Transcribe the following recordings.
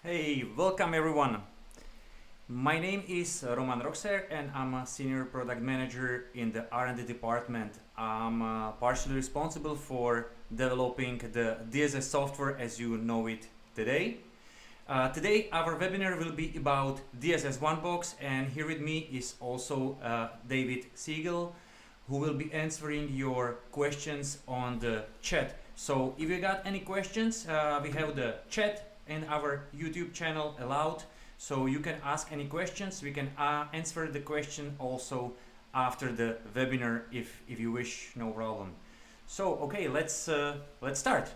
Hey, welcome everyone. My name is Roman Roxer and I'm a senior product manager in the R&D department. I'm partially responsible for developing the DSS software as you know it today. Today our webinar will be about DSS OneBox, and here with me is also David Siegel, who will be answering your questions on the chat. So if you got any questions, we have the chat in our YouTube channel allowed, so you can ask any questions. We can answer the question also after the webinar if you wish, no problem. So okay, let's start.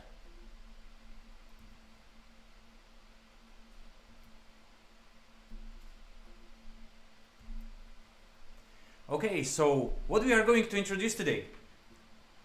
Okay, so what we are going to introduce today.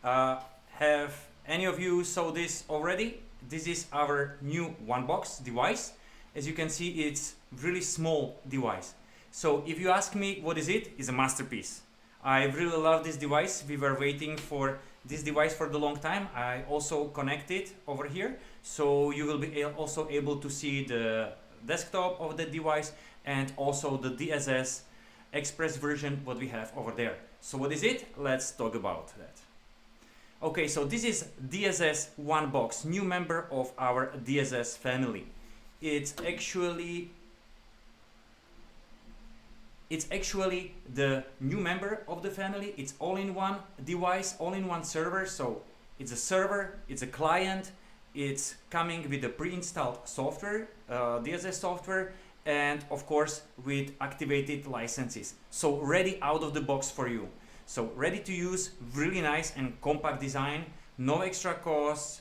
Have any of you saw this already? This is our new OneBox device. As you can see, it's really small device. So if you ask me what is it, it's a masterpiece. I really love this device. We were waiting for this device for the long time. I also connect it over here, so you will be also able to see the desktop of the device and also the DSS Express version what we have over there. So what is it? Let's talk about that. Okay, so this is DSS OneBox, new member of our DSS family. It's actually the new member of the family. It's all-in-one device, all-in-one server. So it's a server, it's a client, it's coming with a pre-installed software, DSS software, and of course with activated licenses. So ready out of the box for you. So ready to use, really nice and compact design, no extra costs,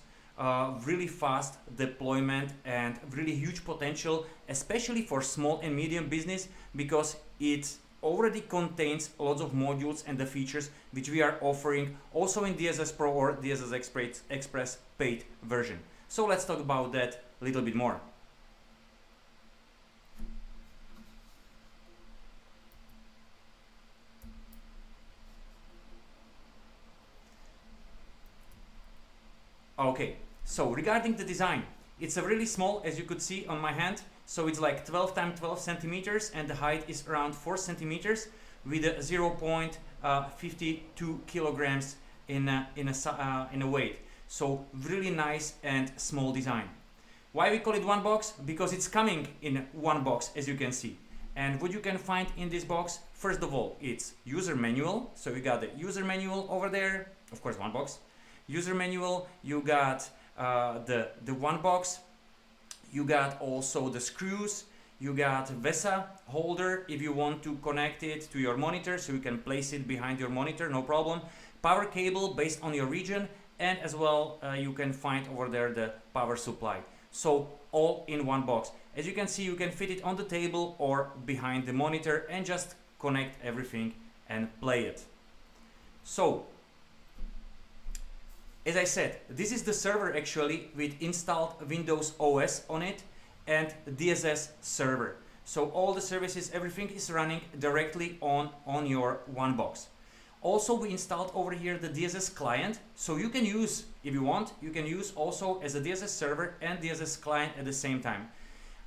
really fast deployment, and really huge potential, especially for small and medium business, because it already contains lots of modules and the features which we are offering also in DSS Pro or DSS Express paid version. So let's talk about that a little bit more. Okay, so regarding the design, it's a really small, as you could see on my hand. So it's like 12 times 12 centimeters, and the height is around 4 centimeters with a 0.52 kilograms in a weight. So really nice and small design. Why we call it one box? Because it's coming in one box, as you can see. And what you can find in this box, first of all, it's user manual. So you got the user manual over there, of course, one box. User manual, you got the OneBox, you got also the screws, you got VESA holder if you want to connect it to your monitor, so you can place it behind your monitor, no problem. Power cable based on your region, and as well you can find over there the power supply. So all in one box. As you can see, you can fit it on the table or behind the monitor and just connect everything and play it. So as I said, this is the server actually with installed Windows OS on it and DSS server. So all the services, everything is running directly on your OneBox. Also, we installed over here the DSS client, so you can use, if you want, you can use also as a DSS server and DSS client at the same time.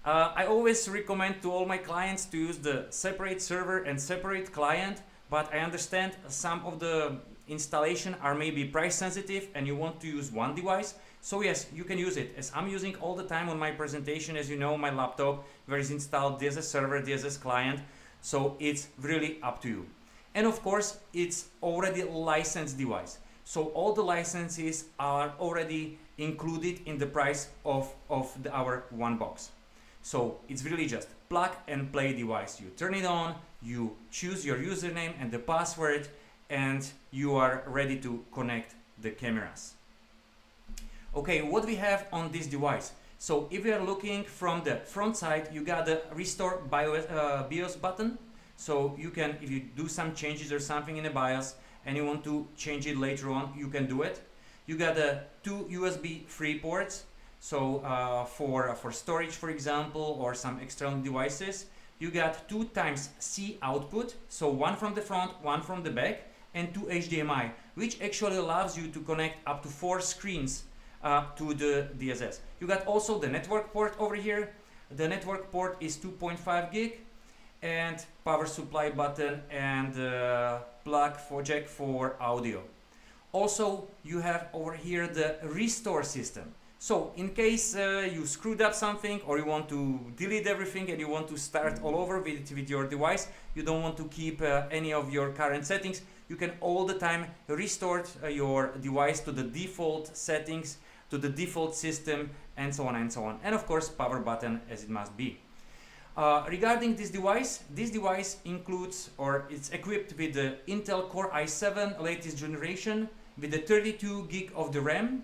I always recommend to all my clients to use the separate server and separate client, but I understand some of the installation are maybe price sensitive and you want to use one device. So yes, you can use it, as I'm using all the time on my presentation, as you know, my laptop where is installed DSS server, DSS client. So it's really up to you. And of course, it's already a licensed device. So all the licenses are already included in the price of our OneBox. So it's really just plug and play device. You turn it on, you choose your username and the password, and you are ready to connect the cameras. Okay, what we have on this device. So if we are looking from the front side, you got the restore BIOS button. So you can, if you do some changes or something in the BIOS and you want to change it later on, you can do it. You got the two USB 3 ports. So for storage, for example, or some external devices. You got 2 times C output. So one from the front, one from the back, and 2 HDMI, which actually allows you to connect up to 4 screens to the DSS. You got also the network port over here, The network port is 2.5 gig, and power supply button and plug for jack for audio. Also, you have over here the restore system. So in case you screwed up something, or you want to delete everything and you want to start all over with your device, you don't want to keep any of your current settings, you can all the time restore your device to the default settings, to the default system, and so on and so on. And of course, power button as it must be. Regarding this device includes, or it's equipped with the Intel Core i7 latest generation with the 32 gig of the RAM.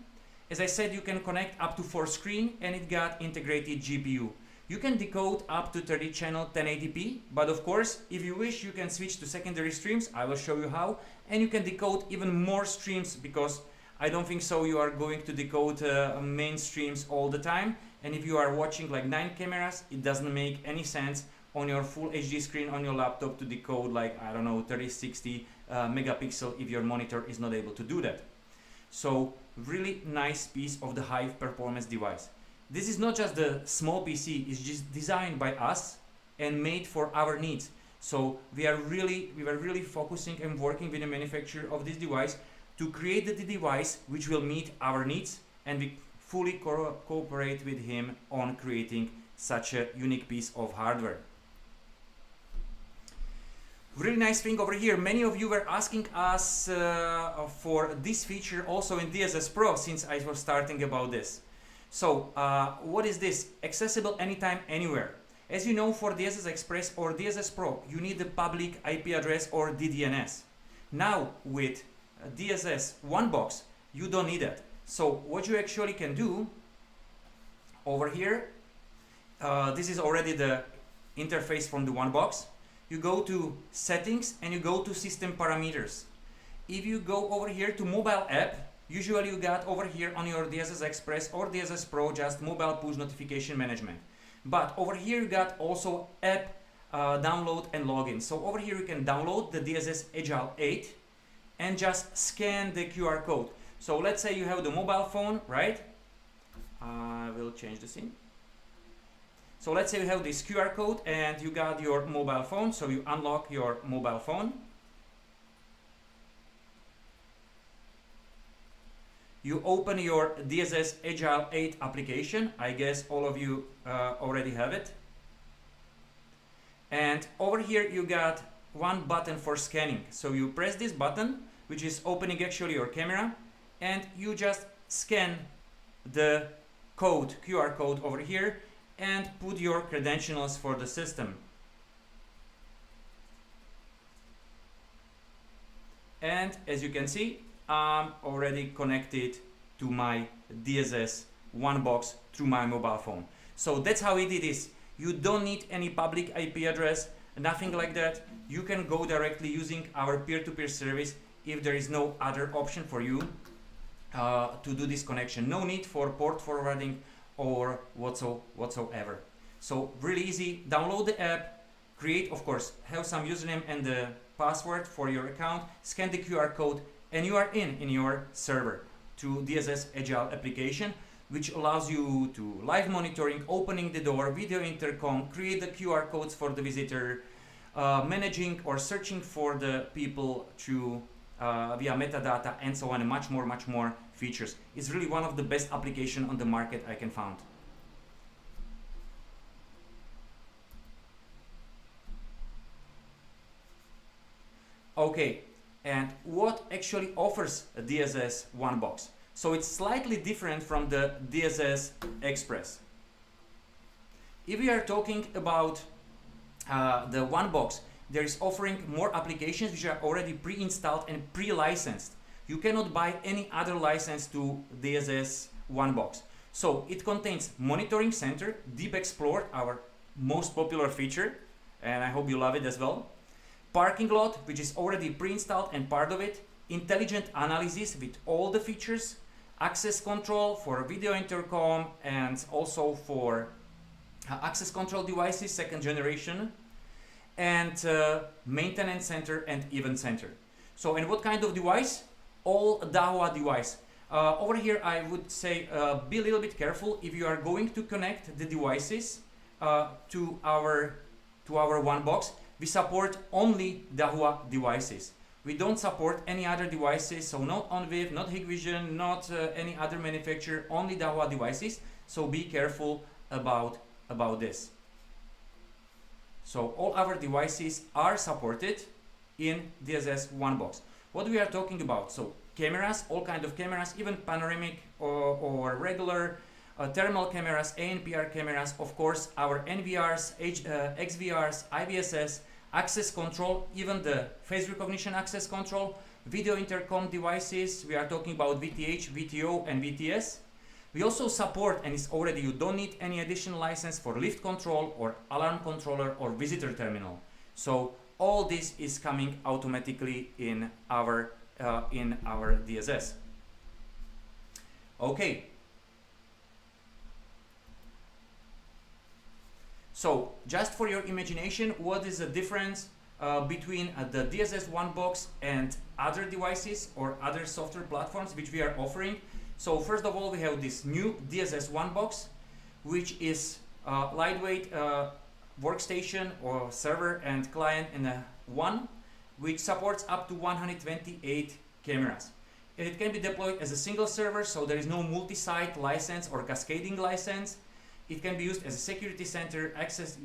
As I said, you can connect up to 4 screens, and it got integrated GPU. You can decode up to 30 channel 1080p, but of course, if you wish, you can switch to secondary streams. I will show you how. And you can decode even more streams, because I don't think so you are going to decode main streams all the time. And if you are watching like 9 cameras, it doesn't make any sense on your full HD screen on your laptop to decode like, I don't know, 30-60 megapixel if your monitor is not able to do that. So really nice piece of the high performance device. This is not just the small PC, it's just designed by us and made for our needs. So we were really focusing and working with the manufacturer of this device to create the device which will meet our needs, and we fully cooperate with him on creating such a unique piece of hardware. Really nice thing over here, many of you were asking us for this feature also in DSS Pro since I was starting about this. So what is this? Accessible anytime, anywhere. As you know, for DSS Express or DSS Pro, you need the public IP address or DDNS. Now with DSS OneBox, you don't need that. So what you actually can do over here, this is already the interface from the OneBox. You go to settings and you go to system parameters. If you go over here to mobile app, usually you got over here on your DSS Express or DSS Pro just mobile push notification management. But over here you got also app download and login. So over here you can download the DSS Agile 8 and just scan the QR code. So let's say you have the mobile phone, right? I will change the scene. So let's say you have this QR code and you got your mobile phone, so you unlock your mobile phone. You open your DSS Agile 8 application. I guess all of you already have it. And over here you got one button for scanning. So you press this button, which is opening actually your camera, and you just scan the code, QR code over here, and put your credentials for the system. And as you can see, I'm already connected to my DSS OneBox through my mobile phone. So that's how easy it is. You don't need any public IP address, nothing like that. You can go directly using our peer-to-peer service if there is no other option for you to do this connection. No need for port forwarding or whatsoever. So really easy. Download the app, create, of course, have some username and the password for your account, scan the QR code, and you are in your server to DSS Agile application, which allows you to live monitoring, opening the door, video intercom, create the QR codes for the visitor, managing or searching for the people through via metadata, and so on, and much more features. It's really one of the best applications on the market I can find. Okay, and what actually offers a DSS OneBox? So it's slightly different from the DSS Express. If we are talking about the OneBox, there is offering more applications which are already pre-installed and pre-licensed. You cannot buy any other license to DSS OneBox. So it contains Monitoring Center, Deep Explore, our most popular feature, and I hope you love it as well. Parking Lot, which is already pre-installed and part of it. Intelligent Analysis with all the features. Access Control for video intercom and also for access control devices, second generation. And Maintenance Center and Event Center. So, and what kind of device? All Dahua device. Over here I would say be a little bit careful if you are going to connect the devices to our OneBox, we support only Dahua devices. We don't support any other devices, so not OnViv, not Hikvision, not any other manufacturer, only Dahua devices. So be careful about this. So all our devices are supported in DSS OneBox. What we are talking about? So cameras, all kind of cameras, even panoramic or regular thermal cameras, ANPR cameras, of course our NVRs, XVRs, IVSS, access control, even the face recognition access control, video intercom devices. We are talking about VTH, VTO and VTS. We also support, and it's already, you don't need any additional license for lift control or alarm controller or visitor terminal. So all this is coming automatically in our DSS. Okay. So just for your imagination, what is the difference between the DSS OneBox and other devices or other software platforms which we are offering? So first of all, we have this new DSS OneBox, which is lightweight workstation or server and client in one, which supports up to 128 cameras. It can be deployed as a single server, so there is no multi-site license or cascading license. It can be used as a security center,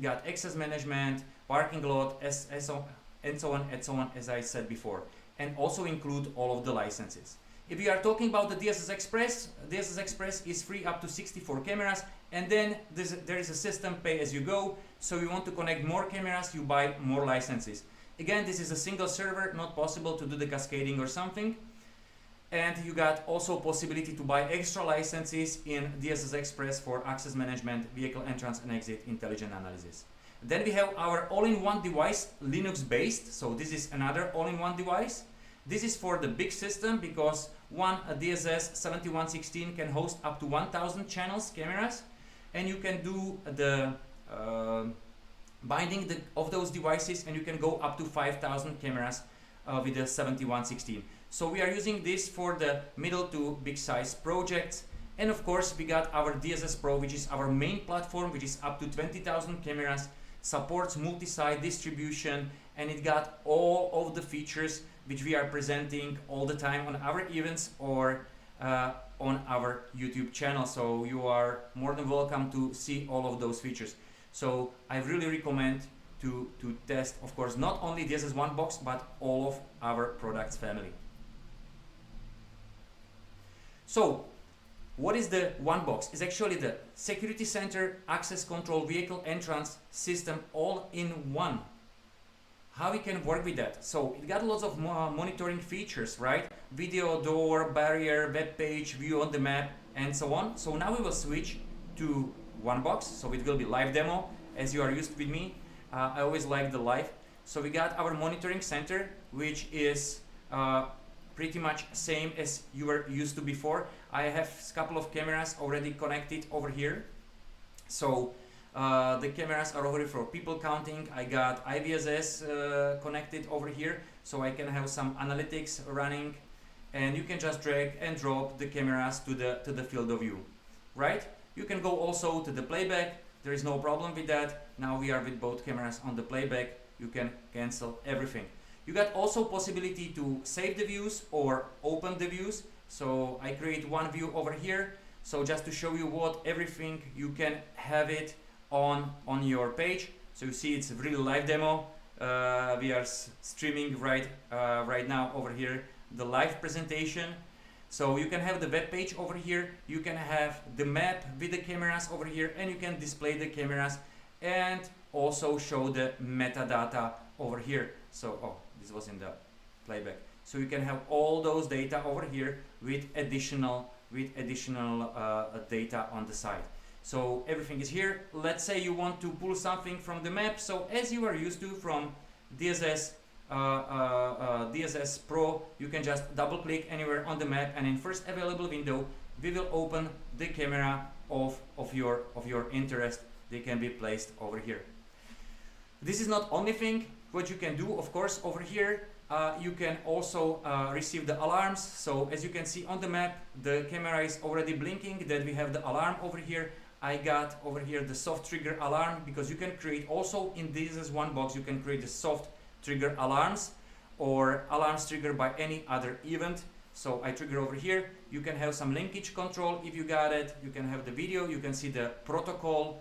got access management, parking lot, and so on, as I said before, and also include all of the licenses. If we are talking about the DSS Express is free up to 64 cameras, and then there is a system pay as you go. So you want to connect more cameras, you buy more licenses. Again, this is a single server, not possible to do the cascading or something. And you got also possibility to buy extra licenses in DSS Express for access management, vehicle entrance and exit, intelligent analysis. Then we have our all-in-one device, Linux based. So this is another all-in-one device. This is for the big system because one DSS 7116 can host up to 1000 channels, cameras, and you can do the binding of those devices, and you can go up to 5000 cameras with the 7116. So we are using this for the middle to big size projects. And of course we got our DSS Pro, which is our main platform, which is up to 20,000 cameras, supports multi-site distribution, and it got all of the features which we are presenting all the time on our events or on our YouTube channel. So you are more than welcome to see all of those features. So I really recommend to test, of course, not only DSS OneBox, but all of our products family. So what is the OneBox? It's actually the security center, access control, vehicle entrance system all in one. How we can work with that? So it got lots of monitoring features, right? Video, door, barrier, web page, view on the map, and so on. So now we will switch to OneBox. So it will be live demo, as you are used with me. I always like the live. So we got our monitoring center, which is pretty much same as you were used to before. I have a couple of cameras already connected over here. So the cameras are over here for people counting. I got IVSS connected over here, so I can have some analytics running, and you can just drag and drop the cameras to the field of view, right? You can go also to the playback. There is no problem with that. Now we are with both cameras on the playback. You can cancel everything. You got also possibility to save the views or open the views. So I create one view over here. So just to show you what everything you can have it on your page. So you see it's a really live demo. We are streaming right now over here the live presentation. So you can have the web page over here. You can have the map with the cameras over here, and you can display the cameras and also show the metadata over here. So this was in the playback. So you can have all those data over here with additional data on the side. So everything is here. Let's say you want to pull something from the map. So as you are used to from DSS Pro, you can just double click anywhere on the map, and in first available window we will open the camera of your interest. They can be placed over here. This is not only thing what you can do, of course. Over here you can also receive the alarms. So as you can see on the map, the camera is already blinking that we have the alarm over here. I got over here the soft trigger alarm, because you can create also in DSS OneBox, you can create the soft trigger alarms or alarms triggered by any other event. So I trigger over here. You can have some linkage control if you got it. You can have the video, you can see the protocol,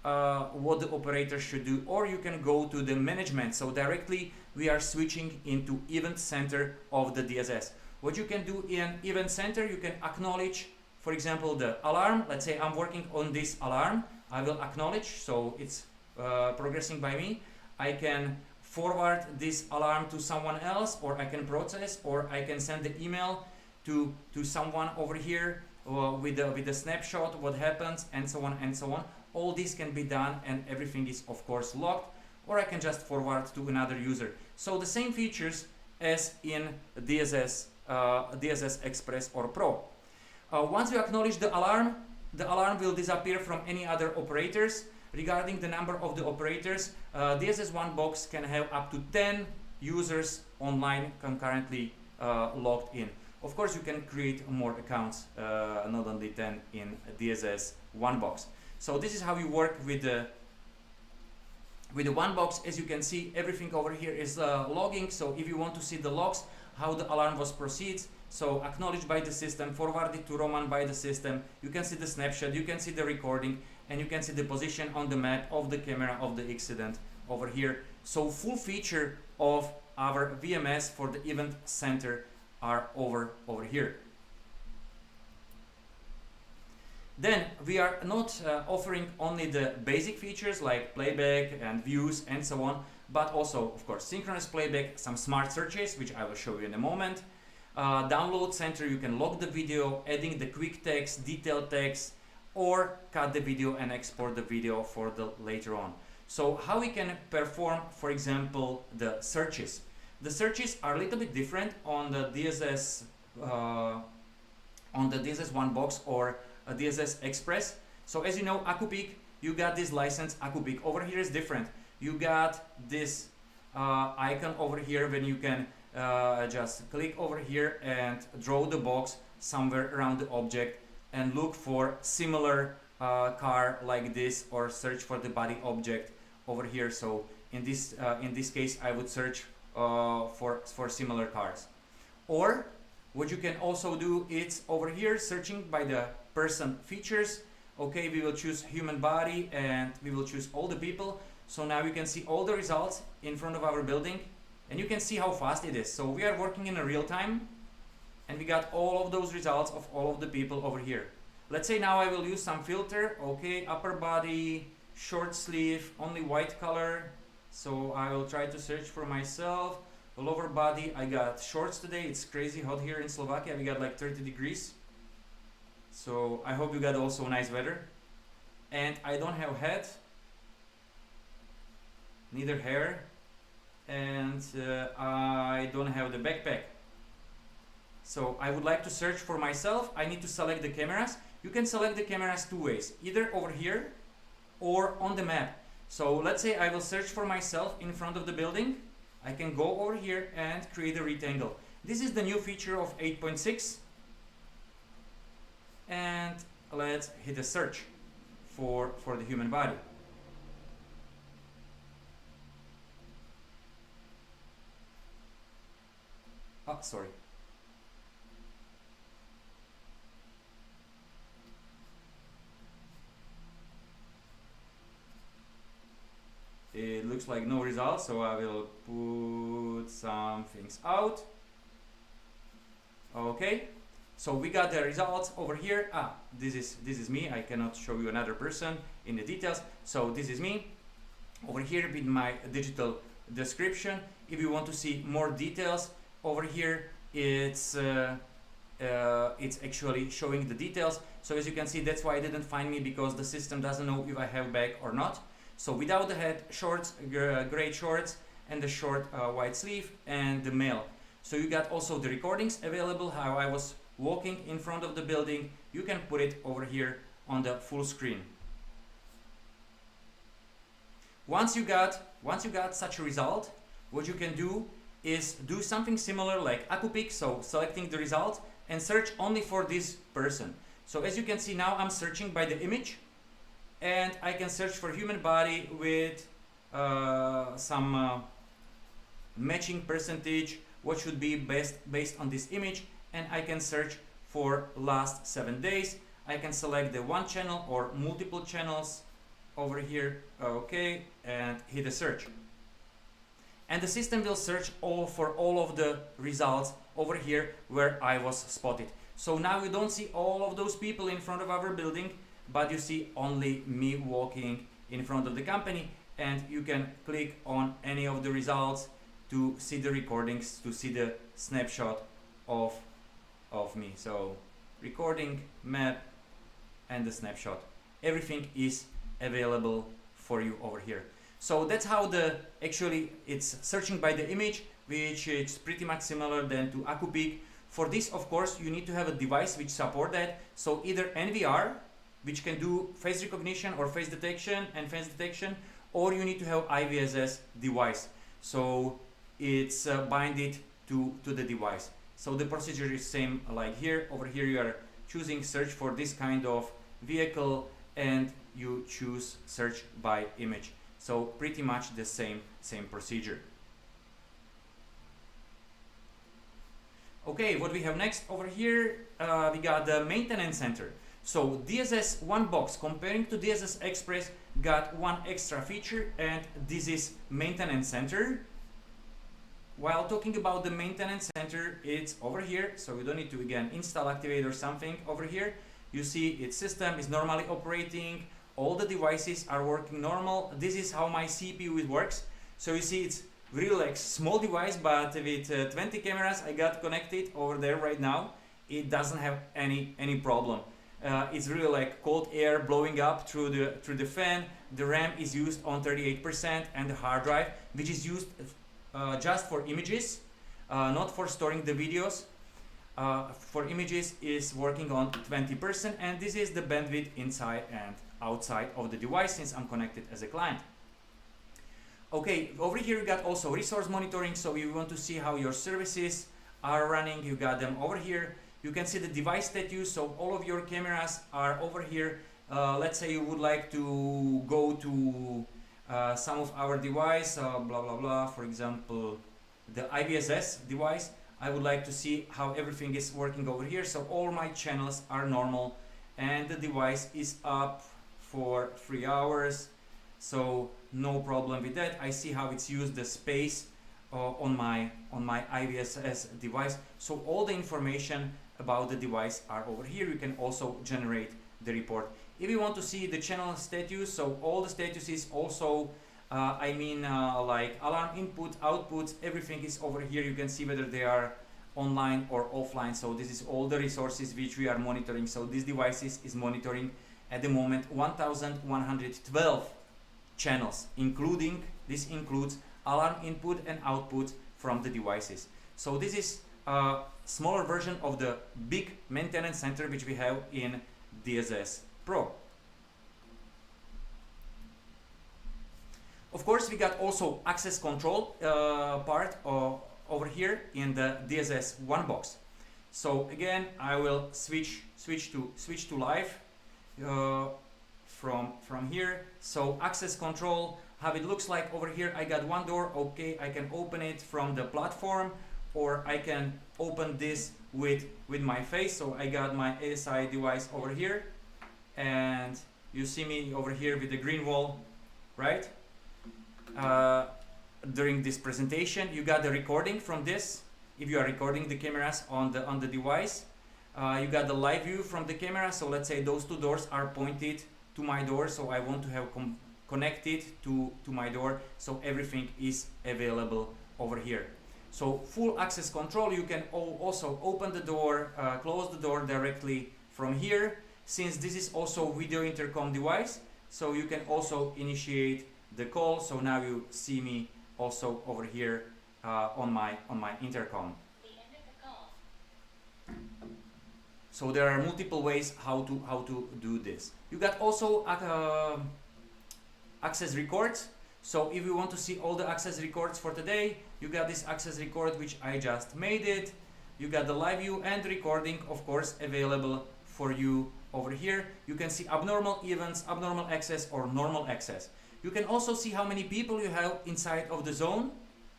what the operator should do, or you can go to the management. So directly we are switching into event center of the DSS. What you can do in event center, you can acknowledge, for example, the alarm. Let's say I'm working on this alarm. I will acknowledge, so it's progressing by me. I can forward this alarm to someone else, or I can process, or I can send the email to someone over here with the snapshot, what happens, and so on and so on. All this can be done, and everything is of course logged, or I can just forward to another user. So the same features as in DSS Express or Pro. Once you acknowledge the alarm will disappear from any other operators. Regarding the number of the operators, DSS OneBox can have up to 10 users online concurrently logged in. Of course, you can create more accounts, not only 10 in DSS OneBox. So this is how you work with the OneBox. As you can see, everything over here is logging. So if you want to see the logs, how the alarm was proceeds, so acknowledged by the system, forwarded to Roman by the system, you can see the snapshot, you can see the recording, and you can see the position on the map of the camera of the accident over here. So full feature of our VMS for the event center are over here. Then we are not offering only the basic features like playback and views and so on, but also of course synchronous playback, some smart searches, which I will show you in a moment. Download center, you can log the video, adding the quick text, detailed text, or cut the video and export the video for the later on. So how we can perform, for example, the searches. The searches are a little bit different on the DSS OneBox or DSS Express. So as you know, AcuPeek, you got this license AcuPeek. Over here is different. You got this icon over here when you can just click over here and draw the box somewhere around the object and look for similar car like this, or search for the body object over here. So in this case I would search for similar cars. Or what you can also do is over here searching by the person features. Okay, we will choose human body and we will choose all the people. So now you can see all the results in front of our building, and you can see how fast it is. So we are working in a real time, and we got all of those results of all of the people over here. Let's say now I will use some filter. Okay, upper body, short sleeve, only white color. So I will try to search for myself. Lower body, I got shorts today. It's crazy hot here in Slovakia. We got like 30 degrees. So I hope you got also nice weather. And I don't have head, neither hair, and I don't have the backpack. So I would like to search for myself. I need to select the cameras. You can select the cameras two ways, either over here or on the map. So let's say I will search for myself in front of the building. I can go over here and create a rectangle. This is the new feature of 8.6. And let's hit a search for the human body. Oh, sorry. It looks like no results, so I will put some things out. Okay, so we got the results over here. This is me. I cannot show you another person in the details. So this is me over here with my digital description. If you want to see more details over here, it's actually showing the details. So as you can see, that's why it didn't find me, because the system doesn't know if I have bag or not. So without the head, shorts, gray shorts, and the short white sleeve, and the male. So you got also the recordings available, how I was walking in front of the building. You can put it over here on the full screen. Once you got such a result, what you can do is do something similar like AcuPeek, so selecting the result and search only for this person. So as you can see now, I'm searching by the image. and I can search for human body with some matching percentage, what should be best based on this image, and I can search for last 7 days. I can select the one channel or multiple channels over here, okay, and hit a search. And the system will search for all of the results over here where I was spotted. So now you don't see all of those people in front of our building, but you see only me walking in front of the company, and you can click on any of the results to see the recordings, to see the snapshot of me. So recording, map, and the snapshot. Everything is available for you over here. So that's how actually it's searching by the image, which is pretty much similar than to AcuPeek. For this, of course, you need to have a device which support that. So either NVR, which can do face recognition or face detection and fence detection, or you need to have IVSS device. So it's binded to the device. So the procedure is same like here. Over here you are choosing search for this kind of vehicle, and you choose search by image. So pretty much the same procedure. Okay, what we have next over here, we got the maintenance center. So DSS OneBox, comparing to DSS Express, got one extra feature, and this is maintenance center. While talking about the maintenance center, it's over here, so you don't need to again install, activate or something. Over here you see its system is normally operating, all the devices are working normal. This is how my CPU works. So you see it's really like small device, but with 20 cameras I got connected over there right now. It doesn't have any problem. It's really like cold air blowing up through the fan. The RAM is used on 38%, and the hard drive, which is used just for images, not for storing the videos, for images, is working on 20%, and this is the bandwidth inside and outside of the device since I'm connected as a client. Okay, over here you got also resource monitoring, so you want to see how your services are running, you got them over here. You can see the device status, so all of your cameras are over here. Let's say you would like to go to some of our device, blah blah blah, for example the IVSS device. I would like to see how everything is working over here. So all my channels are normal, and the device is up for 3 hours, so no problem with that. I see how it's used the space on my IVSS device. So all the information about the device are over here. You can also generate the report. If you want to see the channel status, so all the statuses also, like alarm input, outputs, everything is over here. You can see whether they are online or offline. So this is all the resources which we are monitoring. So this device is monitoring at the moment 1112 channels, including, this includes alarm input and output from the devices. So this is a smaller version of the big maintenance center which we have in DSS Pro. Of course, we got also access control part over here in the DSS OneBox. So again, I will switch to live from here. So access control, how it looks like over here. I got one door. Okay, I can open it from the platform, or I can open this with my face. So I got my ASI device over here, and you see me over here with the green wall, right? During this presentation, you got the recording from this. If you are recording the cameras on the device, you got the live view from the camera. So let's say those two doors are pointed to my door, so I want to have connected to my door, so everything is available over here. So full access control, you can also open the door, close the door directly from here. Since this is also video intercom device, so you can also initiate the call. So now you see me also over here on my intercom. So there are multiple ways how to do this. You got also access records. So if you want to see all the access records for today, you got this access record which I just made it. You got the live view and recording, of course, available for you over here. You can see abnormal events, abnormal access, or normal access. You can also see how many people you have inside of the zone.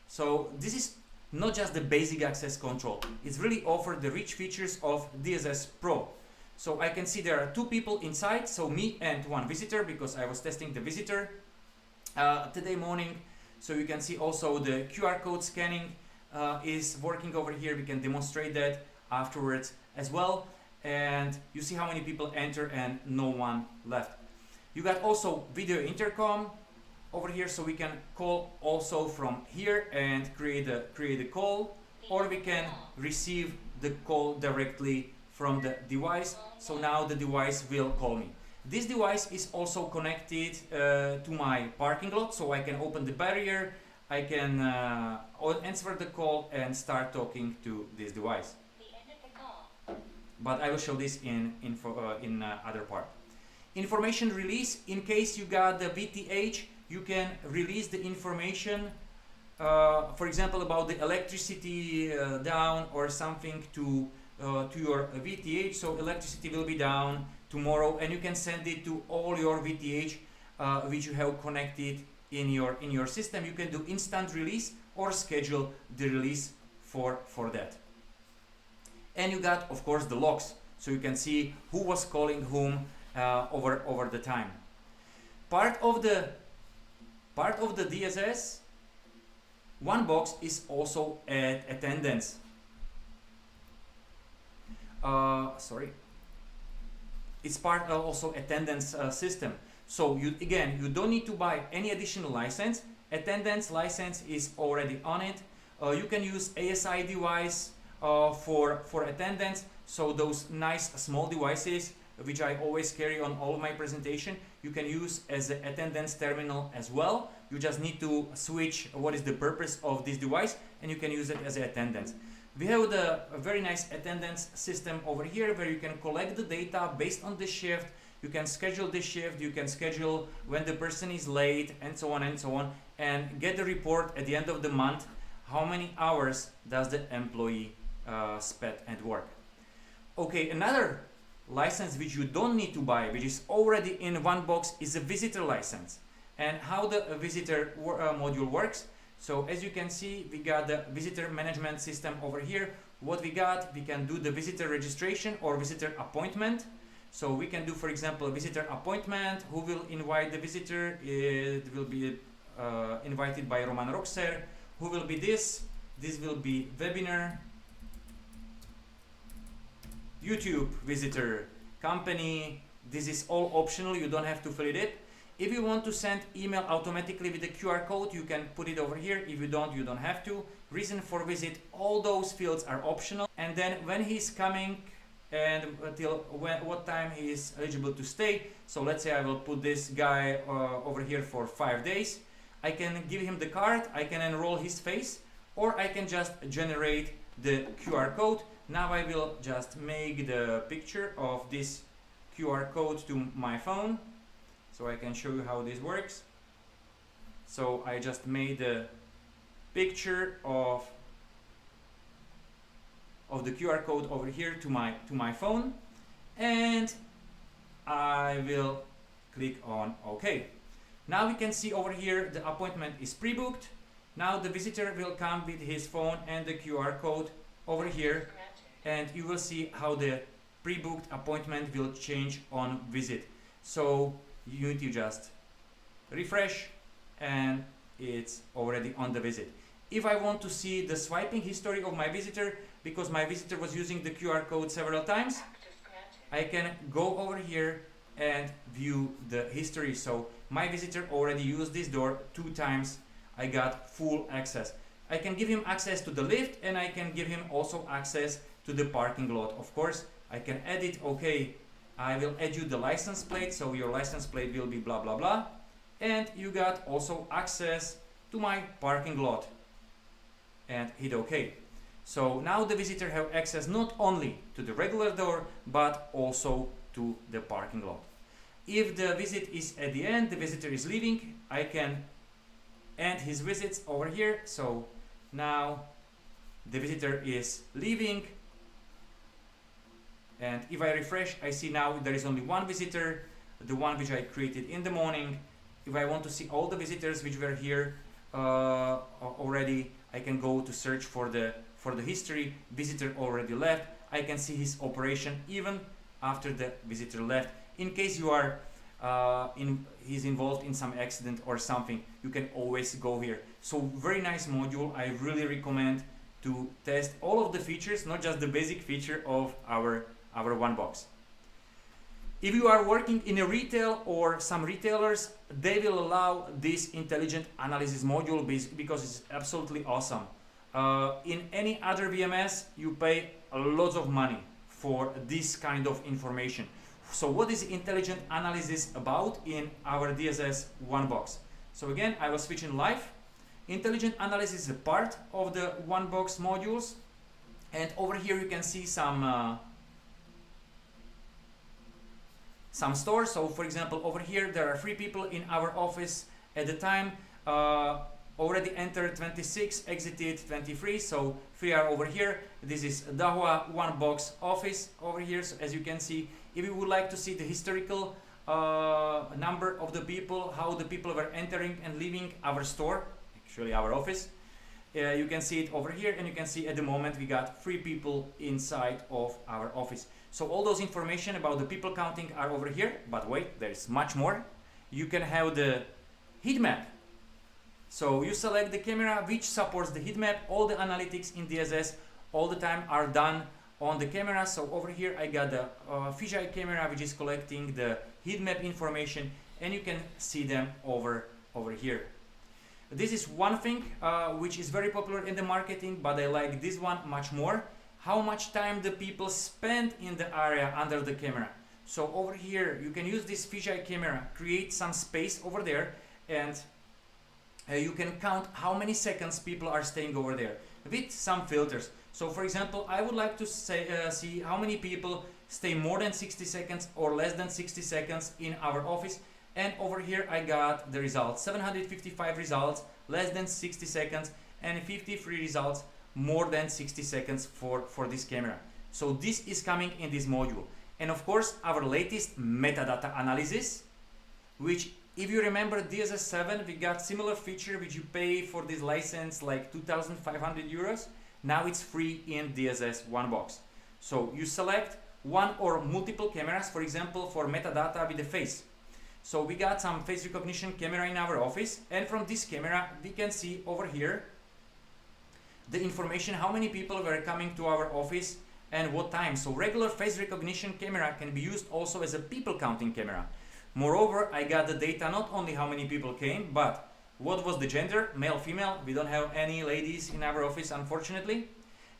So this is not just the basic access control. It's really offered the rich features of DSS Pro. So I can see there are 2 people inside, so me and 1 visitor, because I was testing the visitor today morning. So you can see also the QR code scanning is working over here. We can demonstrate that afterwards as well. And you see how many people enter and no one left. You got also video intercom over here, so we can call also from here and create a call, or we can receive the call directly from the device. So now the device will call me. This device is also connected to my parking lot, so I can open the barrier, I can answer the call and start talking to this device. But I will show this in other part. Information release. In case you got the VTH, you can release the information, for example, about the electricity down or something to your VTH. So electricity will be down tomorrow, and you can send it to all your VTH which you have connected in your system. You can do instant release or schedule the release for that. And you got, of course, the logs, so you can see who was calling whom over the time. Part of the DSS OneBox is also attendance. It's part of also attendance system. So you don't need to buy any additional license. Attendance license is already on it. You can use ASI device for attendance. So those nice small devices which I always carry on all of my presentation, you can use as an attendance terminal as well. You just need to switch what is the purpose of this device, and you can use it as an attendance. We have a very nice attendance system over here where you can collect the data based on the shift. You can schedule the shift, you can schedule when the person is late, and so on, and get the report at the end of the month. How many hours does the employee spend at work? Okay, another license which you don't need to buy, which is already in OneBox, is a visitor license. And how the visitor module works. So as you can see, we got the visitor management system over here. What we got, we can do the visitor registration or visitor appointment. So we can do, for example, a visitor appointment. Who will invite the visitor? It will be invited by Roman Roxer. Who will be this? This will be webinar. YouTube visitor, company. This is all optional, you don't have to fill it in. If you want to send email automatically with the QR code, you can put it over here. If you don't, you don't have to. Reason for visit, all those fields are optional. And then when he's coming and until what time he is eligible to stay. So let's say I will put this guy over here for 5 days. I can give him the card, I can enroll his face, or I can just generate the QR code. Now I will just make the picture of this QR code to my phone, so I can show you how this works. So I just made a picture of the QR code over here to my phone, and I will click on OK. Now we can see over here the appointment is pre-booked. Now the visitor will come with his phone and the QR code over here, and you will see how the pre-booked appointment will change on visit. So you need to just refresh and it's already on the visit. If I want to see the swiping history of my visitor, because my visitor was using the QR code several times, I can go over here and view the history. So my visitor already used this door 2 times. I got full access. I can give him access to the lift, and I can give him also access to the parking lot. Of course, I can edit. Okay, I will add you the license plate, so your license plate will be blah blah blah, and you got also access to my parking lot, and hit OK. So now the visitor have access not only to the regular door but also to the parking lot. If the visit is at the end, the visitor is leaving, I can end his visits over here. So now the visitor is leaving, And if I refresh, I see now there is only one visitor, the one which I created in the morning. If I want to see all the visitors which were here already, I can go to search for the history. Visitor already left. I can see his operation even after the visitor left. In case you are he's involved in some accident or something, you can always go here. So very nice module. I really recommend to test all of the features, not just the basic feature of our OneBox. If you are working in a retail or some retailers, they will allow this intelligent analysis module because it's absolutely awesome. In any other VMS, you pay lots of money for this kind of information. So what is intelligent analysis about in our DSS OneBox? So again, I was switching live. Intelligent analysis is a part of the OneBox modules, and over here you can see some stores. So for example, over here there are 3 people in our office at the time. Already entered 26, exited 23, so 3 are over here. This is Dahua OneBox office over here. So as you can see, if you would like to see the historical number of the people, how the people were entering and leaving our store, actually our office, you can see it over here, and you can see at the moment we got 3 people inside of our office. So all those information about the people counting are over here, but wait, there's much more. You can have the heat map. So you select the camera which supports the heat map. All the analytics in DSS all the time are done on the camera. So over here I got the fisheye camera which is collecting the heat map information, and you can see them over here. This is one thing which is very popular in the marketing, but I like this one much more. How much time the people spend in the area under the camera. So over here you can use this fisheye camera, create some space over there, and you can count how many seconds people are staying over there with some filters. So for example, I would like to see how many people stay more than 60 seconds or less than 60 seconds in our office. And over here I got the results, 755 results less than 60 seconds and 53 results more than 60 seconds for this camera. So this is coming in this module. And of course our latest metadata analysis, which if you remember DSS 7, we got similar feature which you pay for this license like 2,500 euros. Now it's free in DSS OneBox. So you select one or multiple cameras, for example for metadata with the face. So we got some face recognition camera in our office, and from this camera we can see over here the information how many people were coming to our office and what time. So regular face recognition camera can be used also as a people counting camera. Moreover, I got the data not only how many people came, but what was the gender, male, female. We don't have any ladies in our office, unfortunately.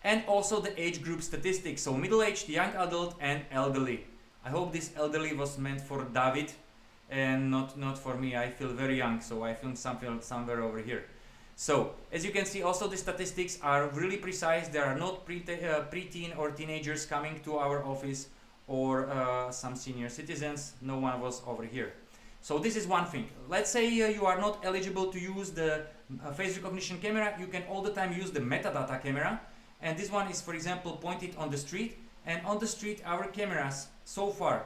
And also the age group statistics, so middle-aged, young adult, and elderly. I hope this elderly was meant for David and not for me. I feel very young, so I filmed something somewhere over here. So as you can see, also the statistics are really precise. There are not preteen or teenagers coming to our office, or some senior citizens. No one was over here. So this is one thing. Let's say you are not eligible to use the face recognition camera. You can all the time use the metadata camera, and this one is, for example, pointed on the street, and on the street our cameras so far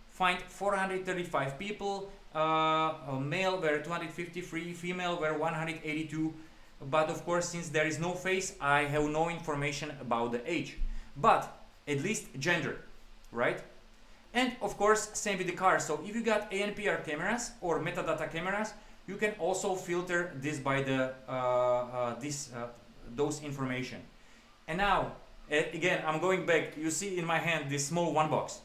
find 435 people. Male were 253, female were 182, but of course since there is no face I have no information about the age, but at least gender, right? And of course same with the cars. So if you got ANPR cameras or metadata cameras, you can also filter this by the those information. And now again I'm going back. You see in my hand this small OneBox.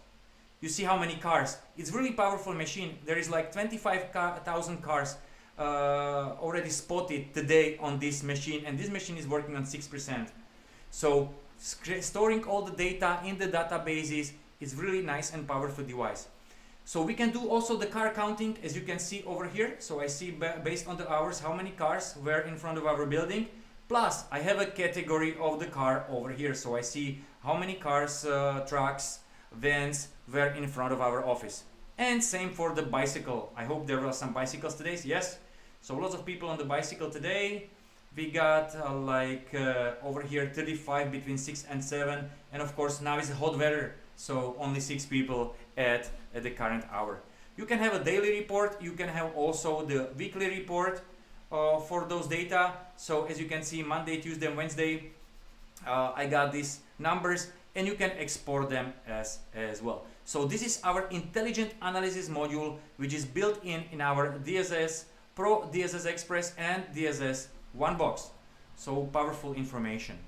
You see how many cars. It's really powerful machine. There is like 25,000 cars already spotted today on this machine, and this machine is working on 6%. So storing all the data in the databases is really nice and powerful device. So we can do also the car counting, as you can see over here. So I see based on the hours how many cars were in front of our building. Plus I have a category of the car over here. So I see how many cars, trucks, vans were in front of our office. And same for the bicycle. I hope there were some bicycles today. Yes. So lots of people on the bicycle today. We got over here 35 between 6 and 7. And of course now is hot weather. so only 6 people at the current hour. You can have a daily report, you can have also the weekly report for those data. So as you can see, Monday, Tuesday and Wednesday, I got these numbers, and you can export them as well. So this is our intelligent analysis module, which is built in our DSS Pro, DSS Express and DSS OneBox. So powerful information.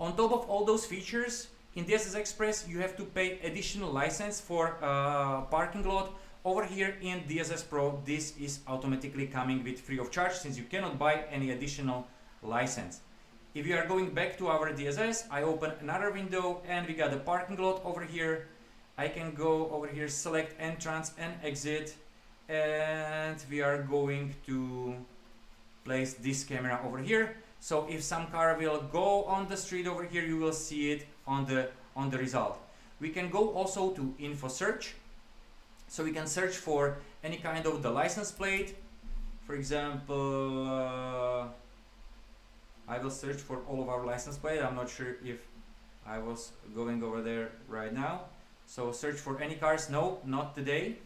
On top of all those features, in DSS Express you have to pay additional license for parking lot. Over here in DSS Pro, this is automatically coming with free of charge, since you cannot buy any additional license. If you are going back to our DSS, I open another window and we got the parking lot over here. I can go over here, select entrance and exit, and we are going to place this camera over here. So if some car will go on the street over here, you will see it on the result. We can go also to info search. So we can search for any kind of the license plate. For example, I will search for all of our license plate. I'm not sure if I was going over there right now. So search for any cars. No, not today.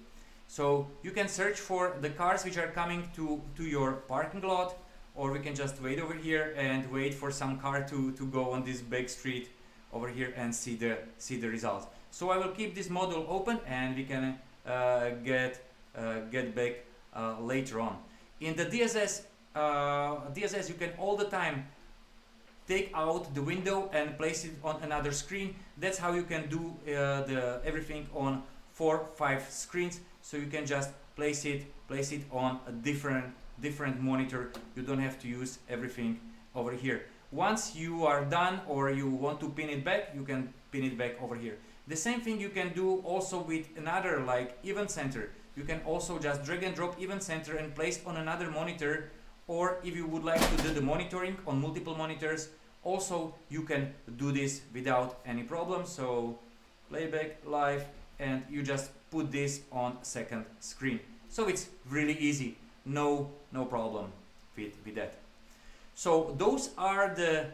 So you can search for the cars which are coming to your parking lot, or we can just wait over here and wait for some car to go on this back street over here and see the results. So I will keep this module open and we can get back later on. In the DSS you can all the time take out the window and place it on another screen. That's how you can do everything on 4-5 screens. So you can just place it on a different monitor. You don't have to use everything over here. Once you are done or you want to pin it back, you can pin it back over here. The same thing you can do also with another, like event center. You can also just drag and drop event center and place on another monitor, or if you would like to do the monitoring on multiple monitors, also you can do this without any problem. So playback live, and you just put this on second screen. So it's really easy, no problem with that. So those are the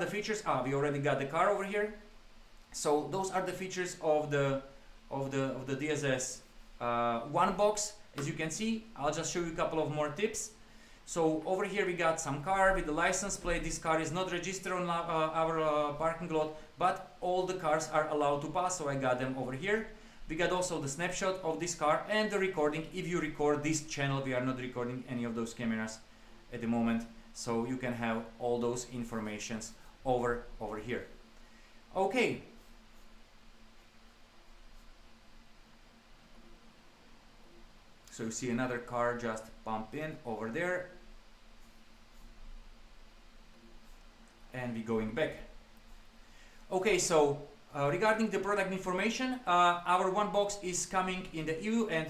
features. We already got the car over here. So those are the features of the DSS OneBox. As you can see, I'll just show you a couple of more tips. So over here we got some car with the license plate. This car is not registered on our parking lot, but all the cars are allowed to pass, so I got them over here. We got also the snapshot of this car and the recording. If you record this channel, we are not recording any of those cameras at the moment, so you can have all those informations over here. Okay. So you see another car just pump in over there, and we're going back. Okay, so regarding the product information, our OneBox is coming in the EU and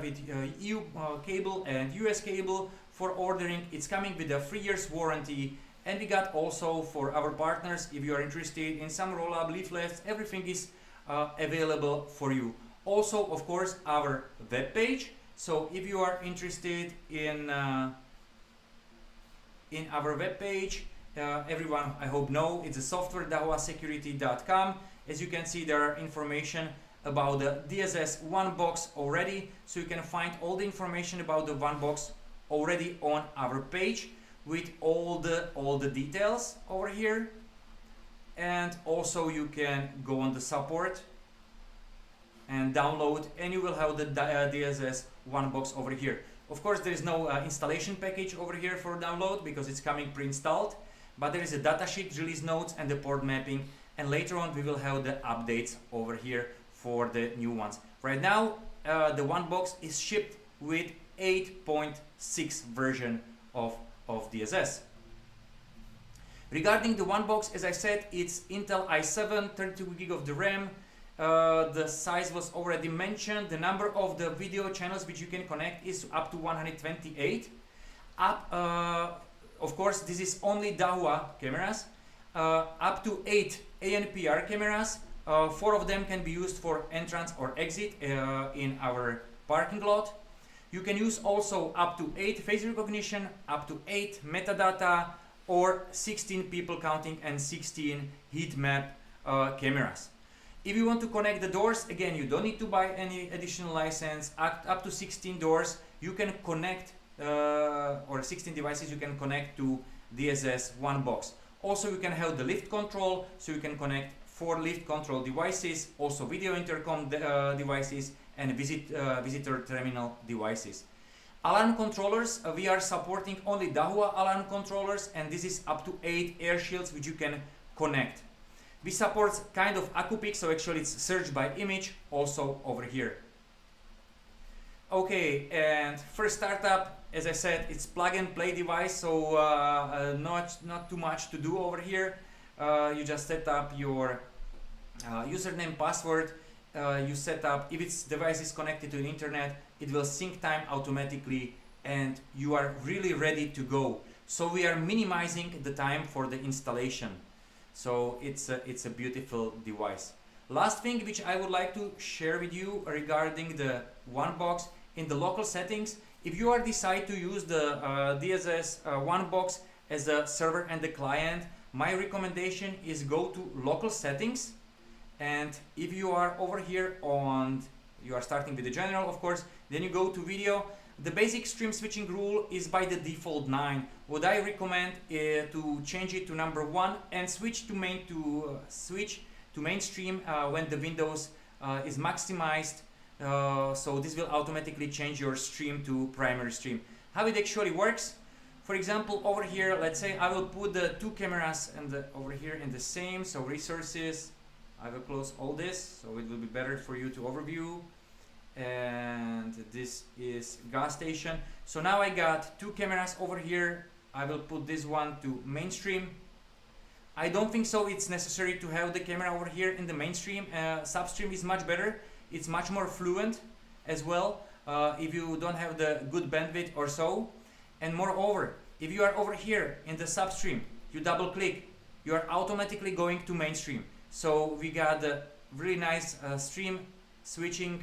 with EU cable and US cable for ordering. It's coming with a 3 years warranty, and we got also for our partners, if you are interested in some roll-up leaflets, everything is available for you. Also, of course, our web page. So if you are interested in our web page, everyone I hope know it's a software dahuasecurity.com. As you can see, there are information about the DSS OneBox already, so you can find all the information about the OneBox already on our page with all the details over here. And also you can go on the support and download, and you will have the DSS OneBox over here. Of course, there is no installation package over here for download because it's coming pre-installed, but there is a datasheet, release notes, and the port mapping, and later on we will have the updates over here for the new ones. Right now the OneBox is shipped with 8.6 version of DSS. Regarding the OneBox, as I said, it's Intel i7, 32 GB of the RAM. The size was already mentioned. The number of the video channels which you can connect is up to 128. Of course, this is only Dahua cameras. Up to 8 ANPR cameras. 4 of them can be used for entrance or exit in our parking lot. You can use also up to 8 face recognition, up to 8 metadata, or 16 people counting and 16 heat map cameras. If you want to connect the doors, again, you don't need to buy any additional license. Up to 16 doors you can connect, or 16 devices you can connect to DSS OneBox. Also, you can have the lift control, so you can connect 4 lift control devices, also video intercom devices, and visitor terminal devices. Alarm controllers, we are supporting only Dahua alarm controllers, and this is up to 8 air shields which you can connect. We support kind of AcuPic, so actually it's search by image, also over here. Okay, and first startup, as I said, it's plug and play device, so not too much to do over here. You just set up your username, password. You set up, if its device is connected to the internet, it will sync time automatically, and you are really ready to go. So we are minimizing the time for the installation. So it's a beautiful device. Last thing which I would like to share with you regarding the OneBox, in the local settings, if you are decide to use the DSS OneBox as a server and the client, my recommendation is go to local settings, and if you are over here on, you are starting with the general, of course, then you go to video. The basic stream switching rule is by the default 9. What I recommend is to change it to number 1 and switch to mainstream when the Windows is maximized. So this will automatically change your stream to primary stream. How it actually works? For example, over here, let's say I will put the 2 cameras and over here in the same. So resources, I will close all this, so it will be better for you to overview. And this is gas station. So now I got 2 cameras over here. I will put this one to mainstream. I don't think so it's necessary to have the camera over here in the mainstream. Substream is much better. It's much more fluent as well, if you don't have the good bandwidth or so. And moreover, if you are over here in the substream, you double click, you are automatically going to mainstream. So we got the really nice stream switching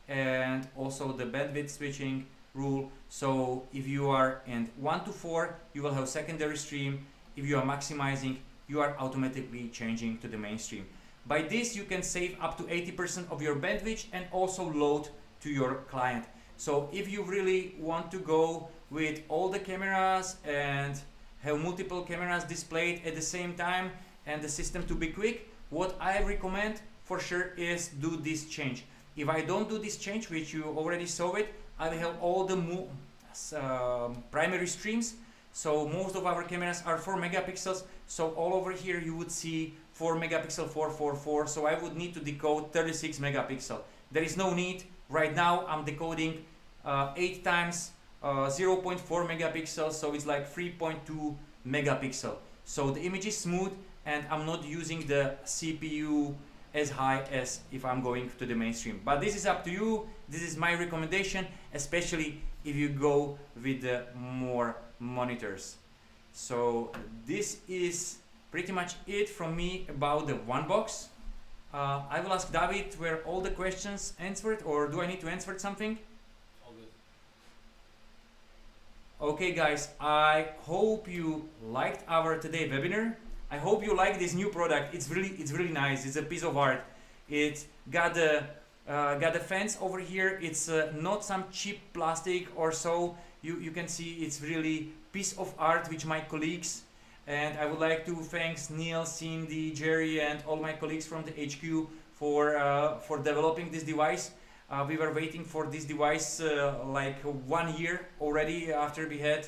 and also the bandwidth switching rule. So if you are in 1 to 4, you will have secondary stream. If you are maximizing, you are automatically changing to the mainstream. By this you can save up to 80% of your bandwidth and also load to your client. So if you really want to go with all the cameras and have multiple cameras displayed at the same time and the system to be quick, what I recommend for sure is do this change. If I don't do this change, which you already saw it, I will have all the primary streams. So most of our cameras are 4 megapixels. So all over here you would see 4 megapixel 444. So I would need to decode 36 megapixel. There is no need. Right now I'm decoding 8 times 0.4 megapixels. So it's like 3.2 megapixel. So the image is smooth and I'm not using the CPU as high as if I'm going to the mainstream. But this is up to you. This is my recommendation, especially if you go with the more monitors. So this is pretty much it from me about the OneBox. I will ask David were all the questions answered, or do I need to answer something? All good. Okay guys, I hope you liked our today webinar. I hope you like this new product. It's really nice. It's a piece of art. It got the fence over here. It's not some cheap plastic or so. You can see it's really piece of art with my colleagues. And I would like to thank Neil, Cindy, Jerry, and all my colleagues from the HQ for developing this device. We were waiting for this device like 1 year already after we had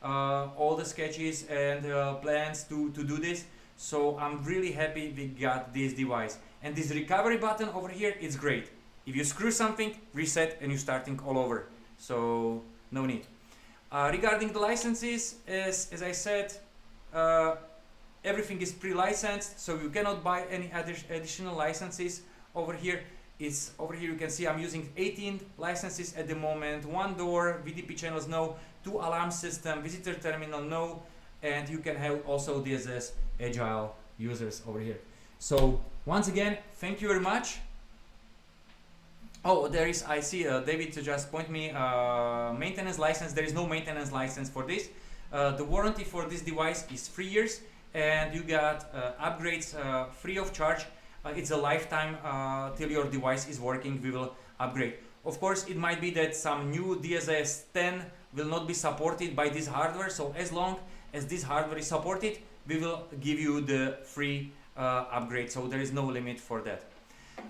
all the sketches and plans to do this. So I'm really happy we got this device. And this recovery button over here is great. If you screw something, reset and you're starting all over. So no need. Regarding the licenses, as I said, everything is pre-licensed, so you cannot buy any additional licenses over here. It's over here you can see I'm using 18 licenses at the moment. 1 door, VDP channels no, 2 alarm system, visitor terminal no, and you can have also DSS agile users over here. So once again, thank you very much. Oh, there is, I see David just point me maintenance license. There is no maintenance license for this. The warranty for this device is 3 years, and you got upgrades free of charge. it's a lifetime till your device is working. We will upgrade. Of course, it might be that some new DSS 10 will not be supported by this hardware, so as long as this hardware is supported, we will give you the free upgrade, so there is no limit for that.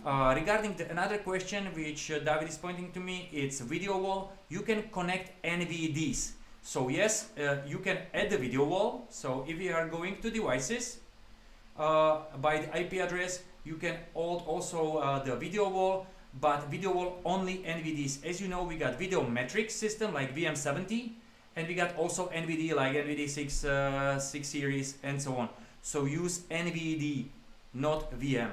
Regarding another question which David is pointing to me, it's video wall. You can connect NVDs. So yes, you can add the video wall. So if you are going to devices by the IP address, you can add also the video wall, but video wall only NVDs. As you know, we got video metric system like VM70, and we got also NVD like NVD 6 series and so on. So use NVD, not VM.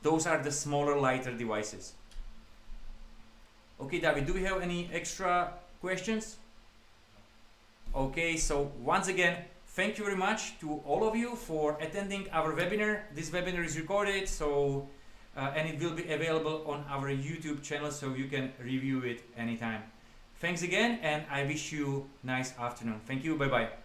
Those are the smaller, lighter devices. Okay, David, do we have any extra questions? Okay, so once again, thank you very much to all of you for attending our webinar. This webinar is recorded, so and it will be available on our YouTube channel, so you can review it anytime. Thanks again, and I wish you a nice afternoon. Thank you, bye-bye.